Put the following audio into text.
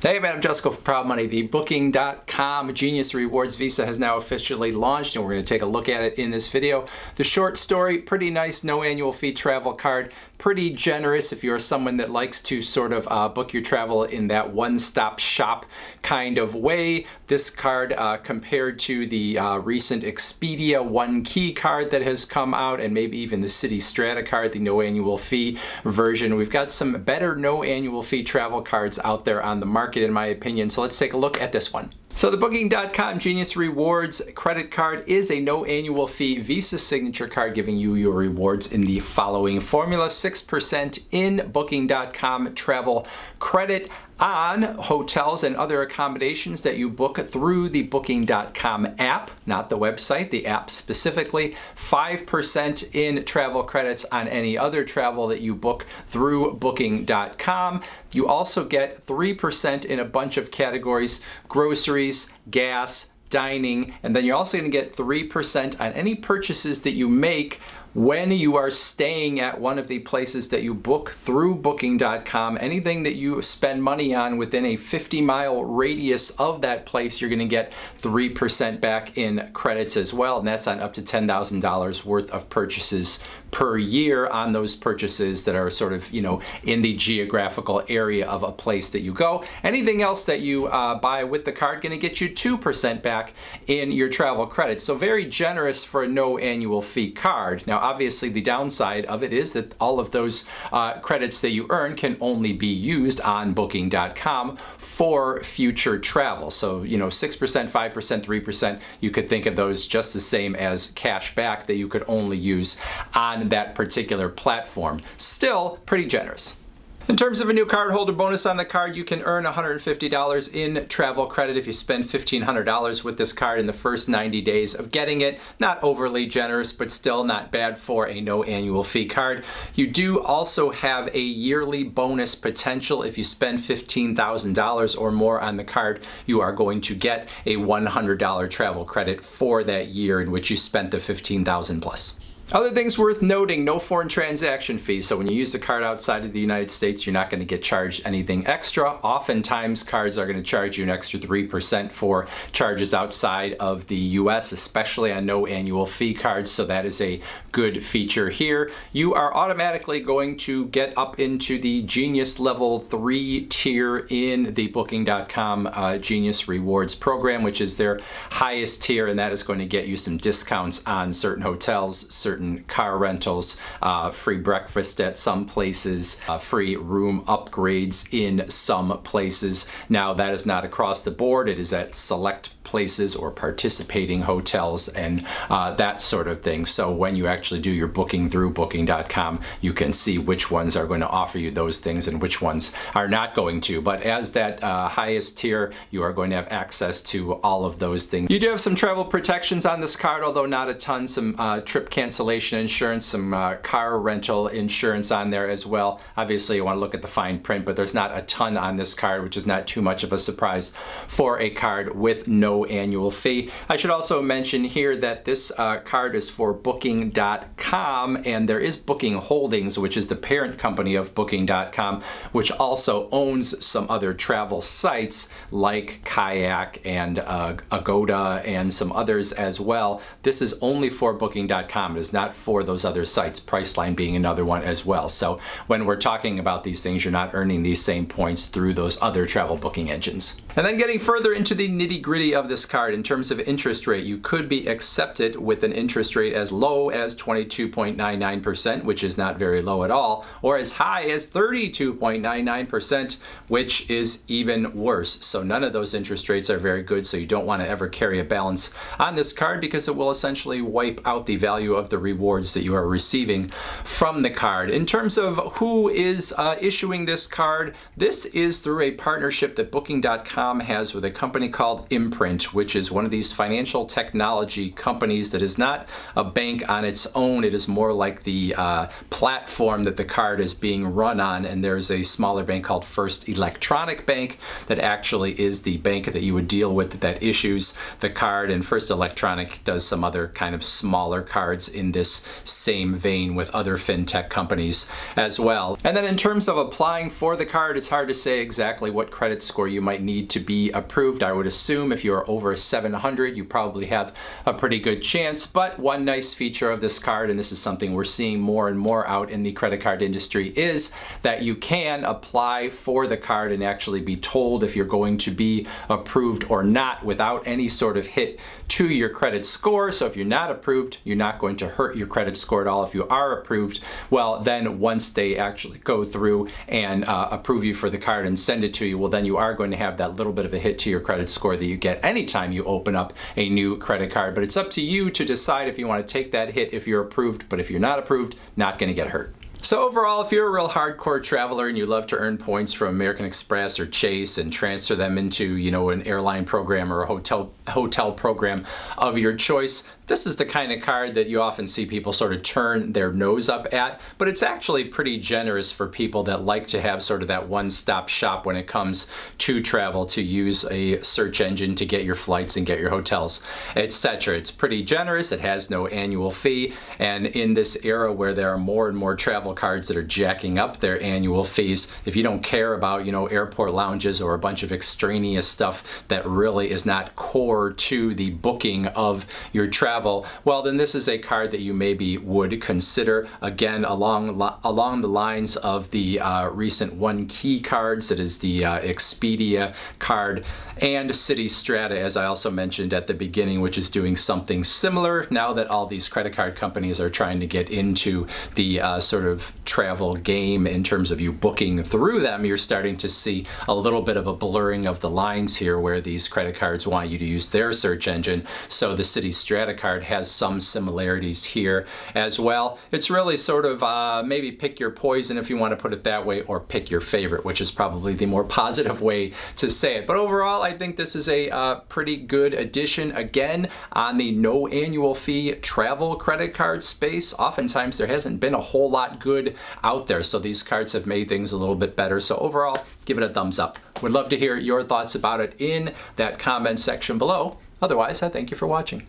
Hey man, I'm Jusko for Proud Money. The Booking.com Genius Rewards Visa has now officially launched, and we're going to take a look at it in this video. The short story, pretty nice, no annual fee travel card. Pretty generous if you're someone that likes to sort of book your travel in that one-stop shop kind of way. This card, compared to the recent Expedia One Key card that has come out, and maybe even the City Strata card, the no annual fee version, we've got some better no annual fee travel cards out there on the market, in my opinion. So let's take a look at this one. So the Booking.com Genius Rewards credit card is a no annual fee Visa signature card giving you your rewards in the following formula: 6% in Booking.com travel credit on hotels and other accommodations that you book through the Booking.com app, not the website, the app specifically. 5% in travel credits on any other travel that you book through Booking.com. You also get 3% in a bunch of categories: groceries, gas, dining, and then you're also going to get 3% on any purchases that you make when you are staying at one of the places that you book through Booking.com. Anything that you spend money on within a 50-mile radius of that place, you're going to get 3% back in credits as well, and that's on up to $10,000 worth of purchases per year on those purchases that are sort of, in the geographical area of a place that you go. Anything else that you buy with the card going to get you 2% back in your travel credits. So very generous for a no annual fee card. Now, obviously, the downside of it is that all of those credits that you earn can only be used on Booking.com for future travel. So, 6%, 5%, 3%, you could think of those just the same as cash back that you could only use on that particular platform. Still pretty generous. In terms of a new cardholder bonus on the card, you can earn $150 in travel credit if you spend $1,500 with this card in the first 90 days of getting it. Not overly generous, but still not bad for a no annual fee card. You do also have a yearly bonus potential. If you spend $15,000 or more on the card, you are going to get a $100 travel credit for that year in which you spent the $15,000 plus. Other things worth noting: no foreign transaction fees. So when you use the card outside of the United States, you're not going to get charged anything extra. Oftentimes, cards are going to charge you an extra 3% for charges outside of the US, especially on no annual fee cards. So that is a good feature here. You are automatically going to get up into the Genius Level 3 tier in the Booking.com Genius Rewards program, which is their highest tier, and that is going to get you some discounts on certain hotels, certain car rentals, free breakfast at some places, free room upgrades in some places. Now, that is not across the board. It is at select places or participating hotels and that sort of thing. So when you actually do your booking through Booking.com, you can see which ones are going to offer you those things and which ones are not going to. But as that highest tier, you are going to have access to all of those things. You do have some travel protections on this card, although not a ton. Some trip cancellation insurance, some car rental insurance on there as well. Obviously, you want to look at the fine print, but there's not a ton on this card, which is not too much of a surprise for a card with no annual fee. I should also mention here that this card is for Booking.com, and there is Booking Holdings, which is the parent company of Booking.com, which also owns some other travel sites like Kayak and Agoda and some others as well. This is only for Booking.com. It is not for those other sites, Priceline being another one as well. So when we're talking about these things, you're not earning these same points through those other travel booking engines. And then getting further into the nitty-gritty of this card, in terms of interest rate, you could be accepted with an interest rate as low as 22.99%, which is not very low at all, or as high as 32.99%, which is even worse. So none of those interest rates are very good, so you don't want to ever carry a balance on this card because it will essentially wipe out the value of the rewards that you are receiving from the card. In terms of who is issuing this card, this is through a partnership that Booking.com has with a company called Imprint. Sprint, which is one of these financial technology companies that is not a bank on its own. It is more like the platform that the card is being run on, and there's a smaller bank called First Electronic Bank that actually is the bank that you would deal with that issues the card, and First Electronic does some other kind of smaller cards in this same vein with other fintech companies as well. And then in terms of applying for the card, it's hard to say exactly what credit score you might need to be approved. I would assume if you're over 700, you probably have a pretty good chance. But one nice feature of this card, and this is something we're seeing more and more out in the credit card industry, is that you can apply for the card and actually be told if you're going to be approved or not without any sort of hit to your credit score. So if you're not approved, you're not going to hurt your credit score at all. If you are approved, well, then once they actually go through and approve you for the card and send it to you, well, then you are going to have that little bit of a hit to your credit score that you get anytime you open up a new credit card. But it's up to you to decide if you want to take that hit if you're approved. But if you're not approved, not going to get hurt. So overall, if you're a real hardcore traveler and you love to earn points from American Express or Chase and transfer them into, you know, an airline program or a hotel program of your choice, this is the kind of card that you often see people sort of turn their nose up at, but it's actually pretty generous for people that like to have sort of that one-stop shop when it comes to travel, to use a search engine to get your flights and get your hotels, etc. It's pretty generous. It has no annual fee, and in this era where there are more and more travel cards that are jacking up their annual fees, if you don't care about, you know, airport lounges or a bunch of extraneous stuff that really is not core to the booking of your travel, well, then this is a card that you maybe would consider. Again, along the lines of the recent One Key cards, that is the Expedia card, and City Strata, as I also mentioned at the beginning, which is doing something similar now that all these credit card companies are trying to get into the sort of travel game in terms of you booking through them. You're starting to see a little bit of a blurring of the lines here where these credit cards want you to use their search engine. So the City Strata card has some similarities here as well. It's really sort of maybe pick your poison, if you want to put it that way, or pick your favorite, which is probably the more positive way to say it. But overall, I think this is a pretty good addition. Again, on the no annual fee travel credit card space, oftentimes there hasn't been a whole lot good out there. So these cards have made things a little bit better. So overall, give it a thumbs up. Would love to hear your thoughts about it in that comment section below. Otherwise, I thank you for watching.